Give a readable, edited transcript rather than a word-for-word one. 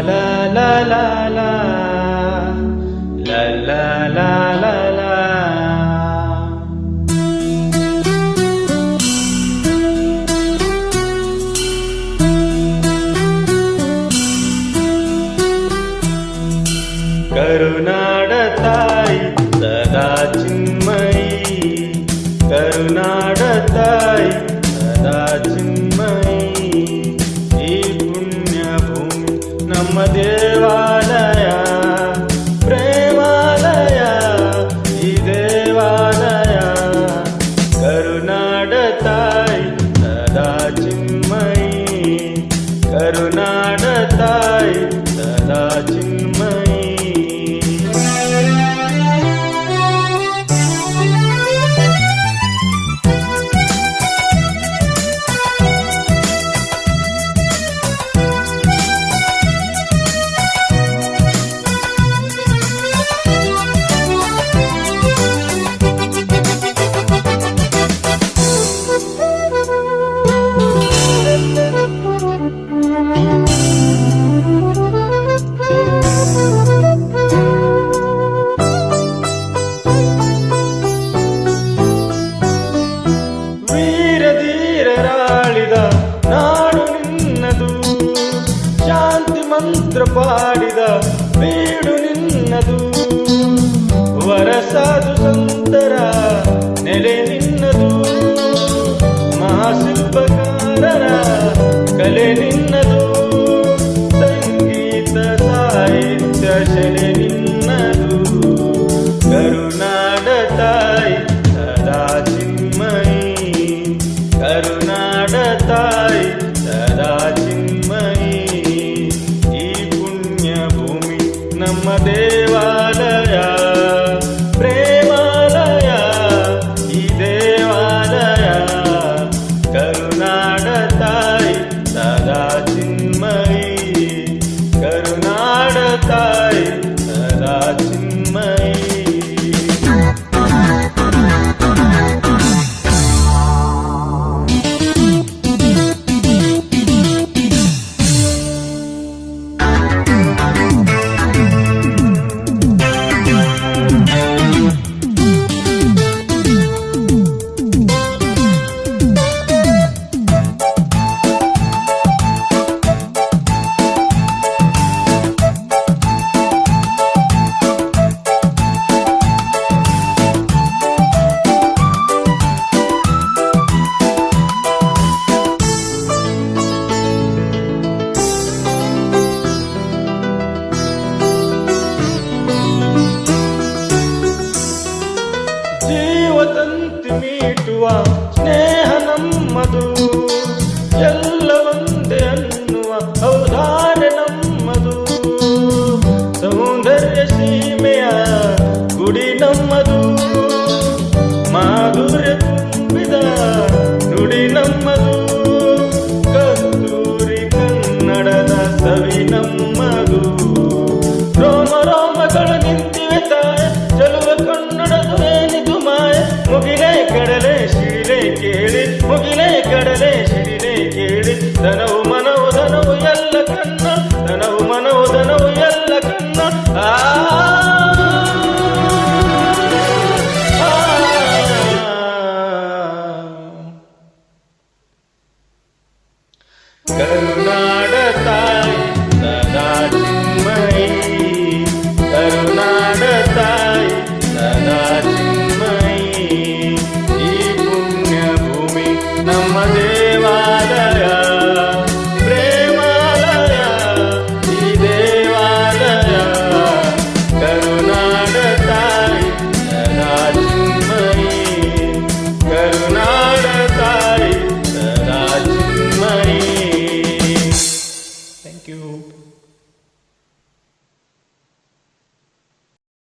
la la la la la la la la. ಕರುನಾಡ ತಾಯಿ ಸದಾ ಚಿನ್ಮಯಿ, ಕರುನಾಡ ತಾಯಿ ಸದಾ ಚಿನ್ಮಯಿ. ಈ ಪುಣ್ಯ ಭೂಮಿ ನಮ್ಮ ದೇವಾಲಯ, ಪ್ರೇಮಾಲಯ ಈ ದೇವಾಲಯ. ಕರುನಾಡ ತಾಯಿ ಸದಾ ಚಿನ್ಮಯಿ, ಕರುನಾಡ ತಾಯಿ ಸದಾ ಚಿನ್ಮಯಿ. ನಾಡು ನಿನ್ನದು, ಶಾಂತಿ ಮಂತ್ರ ಪಾಡಿದ ಬೀಡು ನಿನ್ನದು. ವರಸಾದು ಸಂತರ ನೆಲೆ ನಿನ್ನದು, ಮಹಾಶಿಲ್ಪಕಾರರ ಕಲೆ ನಿನ್ನದು. ಸಂಗೀತ ಸಾಹಿತ್ಯ ಶೆಲೆ ನಿನ್ನದು. ಕರುನಾಡ ತಾಯಿ ಸದಾ ಚಿನ್ಮಯಿ, ಕರುನಾಡ ತಾಯಿ ಸದಾ ಚಿನ್ಮಯಿ. ಈ ಪುಣ್ಯ ಭೂಮಿ ನಮ್ಮ ದೇವಾಲಯ, ಪ್ರೇಮಾಲಯ ಈ ದೇವಾಲಯ. ಕರುನಾಡ ತಾಯಿ ಸದಾ ಚಿನ್ಮಯಿ, ಕರುನಾಡ ತಾಯಿ ಸದಾ ಚಿನ್ಮಯಿ. ಜೀವದಂತಿ ಮೀಟುವ ಸ್ನೇಹ ನಮ್ಮದು, ಎಲ್ಲ ಒಂದೇ ಅನ್ನುವ ಔದಾರ್ಯ ನಮ್ಮದು. ಸೌಂದರ್ಯ ಸೀಮೆಯ ಗುಡಿ ನಮ್ಮದು, ಮಾಧುರ್ಯ ತುಂಬಿದ ನುಡಿ ನಮ್ಮದು. ಕಸ್ತೂರಿ ಕನ್ನಡದ ಸವಿ ನಮ್ಮದು. ರೋಮ ರೋಮಗಳು ನಿಂತಿವೆ ತಾಯ, ಚಲುವ ಕನ್ನಡದು ಏನಿದು ಮಾಯ. ಮುಗಿಲೇ ಕಡಲೆ ಶಿಡಿಲೆ ಕೇಳಿ, ಮುಗಿಲೇ ಕಡಲೆ ಶಿಡಿಲೆ ಕೇಳಿ. ಧನವು ಮನವು ಧನವು ಎಲ್ಲ ಕನ್ನ, ಧನವು ಮನವು ಧನವು ಎಲ್ಲ ಕನ್ನ. ಕರುನಾಡ ತಾಯಿ